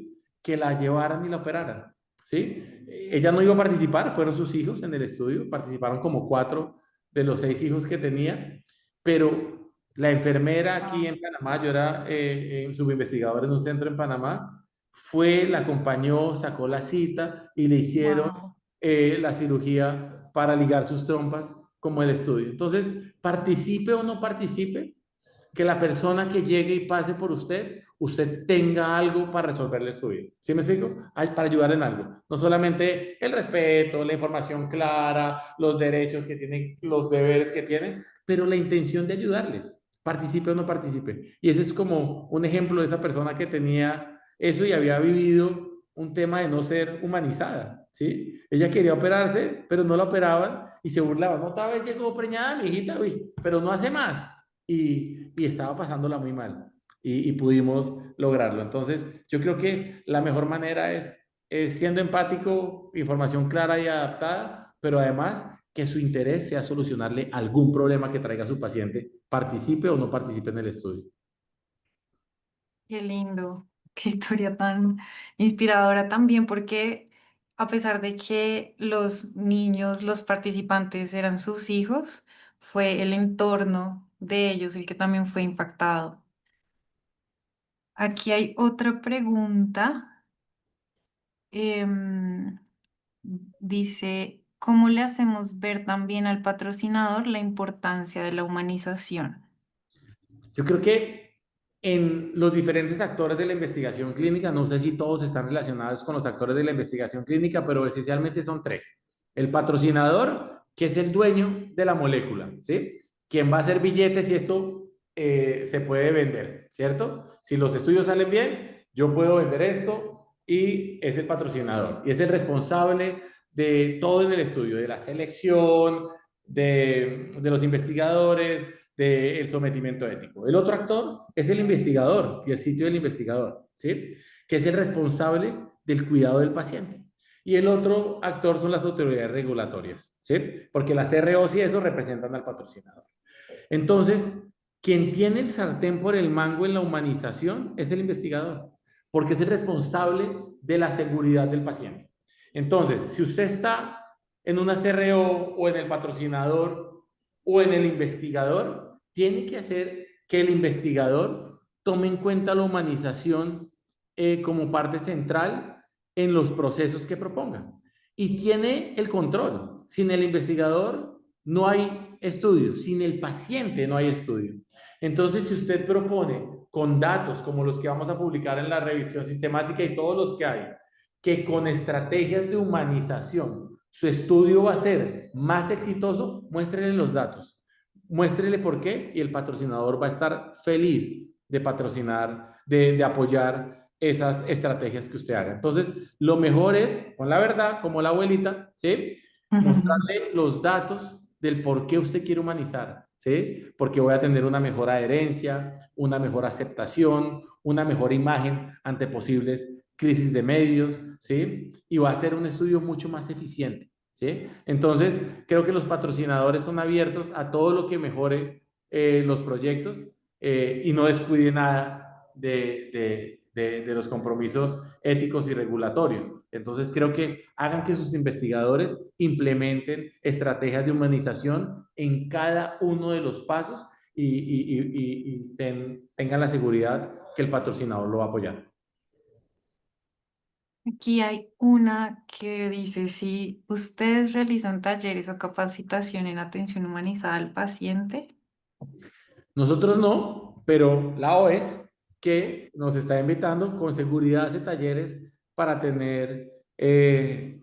C: que la llevaran y la operaran, ¿sí? Ella no iba a participar, fueron sus hijos en el estudio, participaron como 4 de los 6 hijos que tenía, pero la enfermera aquí en Panamá, yo era subinvestigador en un centro en Panamá, fue, la acompañó, sacó la cita y le hicieron
B: Wow.
C: la cirugía para ligar sus trompas como el estudio. Entonces, participe o no participe, que la persona que llegue y pase por usted, usted tenga algo para resolverle su vida. ¿Sí me explico? Para ayudar en algo. No solamente el respeto, la información clara, los derechos que tiene, los deberes que tiene, pero la intención de ayudarle. Participe o no participe. Y ese es como un ejemplo de esa persona que tenía eso y había vivido un tema de no ser humanizada, ¿sí? Ella quería operarse, pero no la operaban y se burlaban. Otra vez llegó preñada mi hijita, uy, pero no hace más y estaba pasándola muy mal y pudimos lograrlo. Entonces, yo creo que la mejor manera es siendo empático, información clara y adaptada, pero además que su interés sea solucionarle algún problema que traiga a su paciente, participe o no participe en el estudio.
B: Qué lindo, qué historia tan inspiradora también, porque a pesar de que los niños, los participantes eran sus hijos, fue el entorno de ellos el que también fue impactado. Aquí hay otra pregunta. em, Dice, ¿cómo le hacemos ver también al patrocinador la importancia de la humanización?
C: Yo creo que en los diferentes actores de la investigación clínica, no sé si todos están relacionados con los actores de la investigación clínica, pero esencialmente son tres. El patrocinador, que es el dueño de la molécula, ¿sí? Quien va a hacer billetes si esto se puede vender, ¿cierto? Si los estudios salen bien, yo puedo vender esto y es el patrocinador. Y es el responsable de todo en el estudio, de la selección, de los investigadores, del sometimiento ético. El otro actor es el investigador y el sitio del investigador, ¿sí? Que es el responsable del cuidado del paciente. Y el otro actor son las autoridades regulatorias, ¿sí? Porque las CROs y eso representan al patrocinador. Entonces, quien tiene el sartén por el mango en la humanización es el investigador, porque es el responsable de la seguridad del paciente. Entonces, si usted está en una CRO o en el patrocinador o en el investigador, tiene que hacer que el investigador tome en cuenta la humanización como parte central en los procesos que proponga. Y tiene el control. Sin el investigador no hay estudio, sin el paciente no hay estudio. Entonces, si usted propone con datos como los que vamos a publicar en la revisión sistemática y todos los que hay, que con estrategias de humanización su estudio va a ser más exitoso, muéstrele los datos, muéstrele por qué y el patrocinador va a estar feliz de patrocinar, de apoyar esas estrategias que usted haga. Entonces, lo mejor es, con la verdad, como la abuelita, ¿sí? Mostrarle los datos del por qué usted quiere humanizar, ¿sí? Porque voy a tener una mejor adherencia, una mejor aceptación, una mejor imagen ante posibles crisis de medios, ¿sí? Y va a ser un estudio mucho más eficiente, ¿sí? Entonces, creo que los patrocinadores son abiertos a todo lo que mejore los proyectos y no descuide nada de los compromisos éticos y regulatorios. Entonces, creo que hagan que sus investigadores implementen estrategias de humanización en cada uno de los pasos y tengan la seguridad que el patrocinador lo va a apoyar.
B: Aquí hay una que dice, si ustedes realizan talleres o capacitación en atención humanizada al paciente.
C: Nosotros no, pero la OES que nos está invitando con seguridad hace talleres para tener,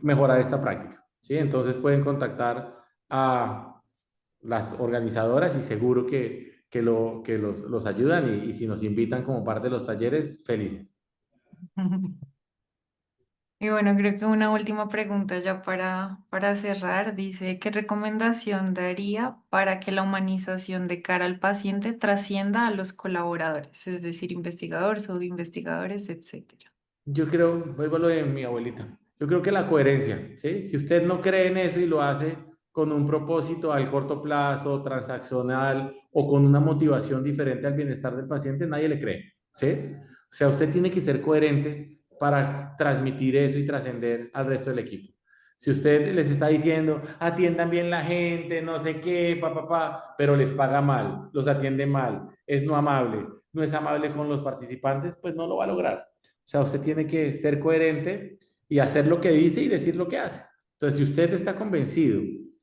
C: mejorar esta práctica, ¿sí? Entonces pueden contactar a las organizadoras y seguro que los ayudan y si nos invitan como parte de los talleres, felices.
B: Y bueno, creo que una última pregunta ya para cerrar. Dice, ¿qué recomendación daría para que la humanización de cara al paciente trascienda a los colaboradores, es decir, investigadores, subinvestigadores, etcétera?
C: Yo creo, vuelvo a lo de mi abuelita, yo creo que la coherencia, ¿sí? Si usted no cree en eso y lo hace con un propósito al corto plazo, transaccional o con una motivación diferente al bienestar del paciente, nadie le cree, ¿sí? O sea, usted tiene que ser coherente para transmitir eso y trascender al resto del equipo. Si usted les está diciendo, atiendan bien la gente, no sé qué, pero les paga mal, los atiende mal, es no amable, no es amable con los participantes, pues no lo va a lograr. O sea, usted tiene que ser coherente y hacer lo que dice y decir lo que hace. Entonces, si usted está convencido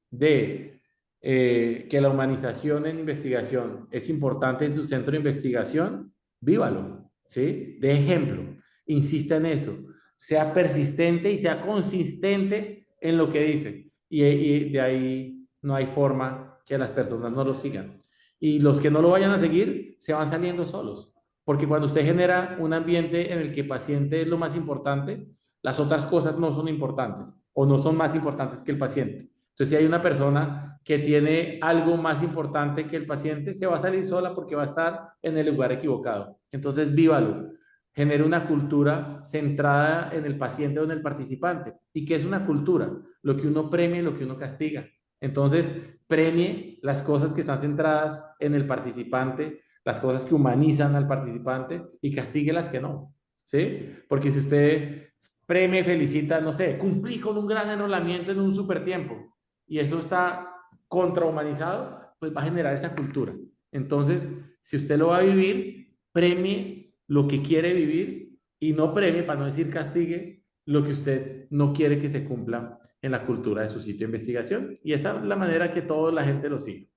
C: de que la humanización en investigación es importante en su centro de investigación, vívalo, ¿sí? De ejemplo, insista en eso, sea persistente y sea consistente en lo que dice. Y de ahí no hay forma que las personas no lo sigan. Y los que no lo vayan a seguir se van saliendo solos. Porque cuando usted genera un ambiente en el que el paciente es lo más importante, las otras cosas no son importantes o no son más importantes que el paciente. Entonces, si hay una persona que tiene algo más importante que el paciente, se va a salir sola porque va a estar en el lugar equivocado. Entonces, vívalo. Genere una cultura centrada en el paciente o en el participante. ¿Y qué es una cultura? Lo que uno premia y lo que uno castiga. Entonces, premie las cosas que están centradas en el participante, las cosas que humanizan al participante y castigue las que no, ¿sí? Porque si usted premia y felicita, no sé, cumplí con un gran enrolamiento en un super tiempo y eso está contrahumanizado, pues va a generar esa cultura. Entonces, si usted lo va a vivir, premie lo que quiere vivir y no premie, para no decir castigue, lo que usted no quiere que se cumpla en la cultura de su sitio de investigación. Y esa es la manera que toda la gente lo sigue.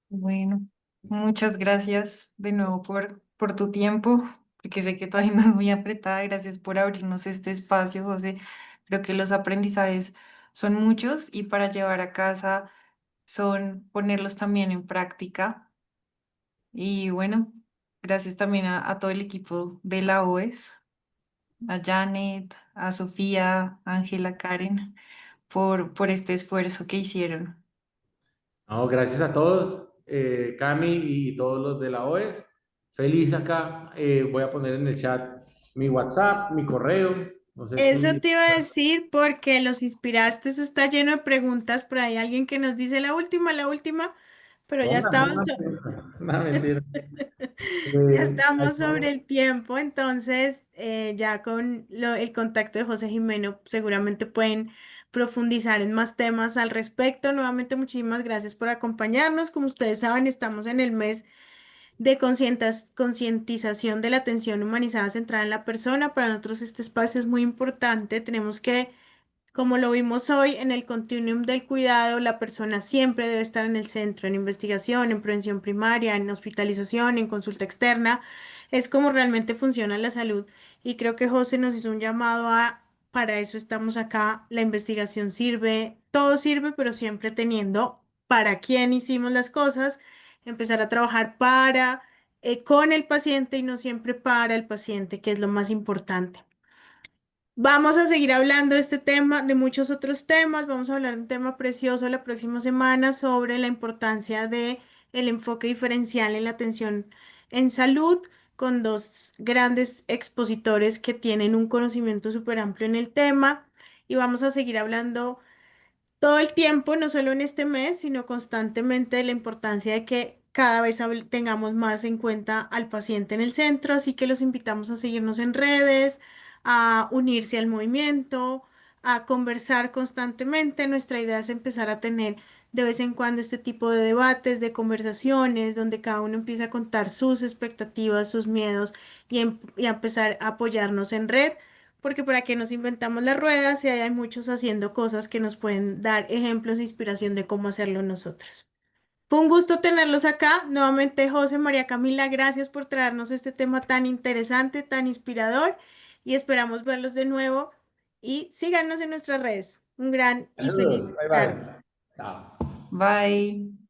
B: Bueno, muchas gracias de nuevo por tu tiempo, porque sé que tu agenda es muy apretada. Gracias por abrirnos este espacio, José. Creo que los aprendizajes son muchos y para llevar a casa son ponerlos también en práctica. Y bueno, gracias también a todo el equipo de la OES, a Janet, a Sofía, Ángela, Karen, por este esfuerzo que hicieron.
C: No, gracias a todos, Cami y todos los de la OES. Feliz acá. Voy a poner en el chat mi WhatsApp, mi correo. No sé
A: Eso
C: si...
A: te iba a decir porque los inspiraste, eso está lleno de preguntas, por ahí alguien que nos dice la última, pero ya
C: Pónganme
A: estamos,
C: una pregunta. No, mentira.
A: ya
C: Ahí
A: estamos sobre
C: vamos.
A: el tiempo, entonces ya con el contacto de José Jimeno seguramente pueden profundizar en más temas al respecto. Nuevamente, muchísimas gracias por acompañarnos. Como ustedes saben, estamos en el mes de concientización de la atención humanizada centrada en la persona. Para nosotros este espacio es muy importante. Tenemos que, como lo vimos hoy, en el continuum del cuidado, la persona siempre debe estar en el centro, en investigación, en prevención primaria, en hospitalización, en consulta externa. Es como realmente funciona la salud. Y creo que José nos hizo un llamado a, para eso estamos acá. La investigación sirve, todo sirve, pero siempre teniendo para quién hicimos las cosas, empezar a trabajar para, con el paciente y no siempre para el paciente, que es lo más importante. Vamos a seguir hablando de este tema, de muchos otros temas. Vamos a hablar de un tema precioso la próxima semana sobre la importancia de el enfoque diferencial en la atención en salud, con dos grandes expositores que tienen un conocimiento súper amplio en el tema. Y vamos a seguir hablando todo el tiempo, no solo en este mes, sino constantemente de la importancia de que cada vez tengamos más en cuenta al paciente en el centro, así que los invitamos a seguirnos en redes, a unirse al movimiento, a conversar constantemente. Nuestra idea es empezar a tener de vez en cuando este tipo de debates, de conversaciones, donde cada uno empieza a contar sus expectativas, sus miedos y a empezar a apoyarnos en red, porque para qué nos inventamos las ruedas y ahí hay muchos haciendo cosas que nos pueden dar ejemplos e inspiración de cómo hacerlo nosotros. Fue un gusto tenerlos acá. Nuevamente, José, María Camila, gracias por traernos este tema tan interesante, tan inspirador y esperamos verlos de nuevo y síganos en nuestras redes. Un gran y feliz
C: Saludos. Bye
A: tarde.
C: bye. Chao.
B: Bye.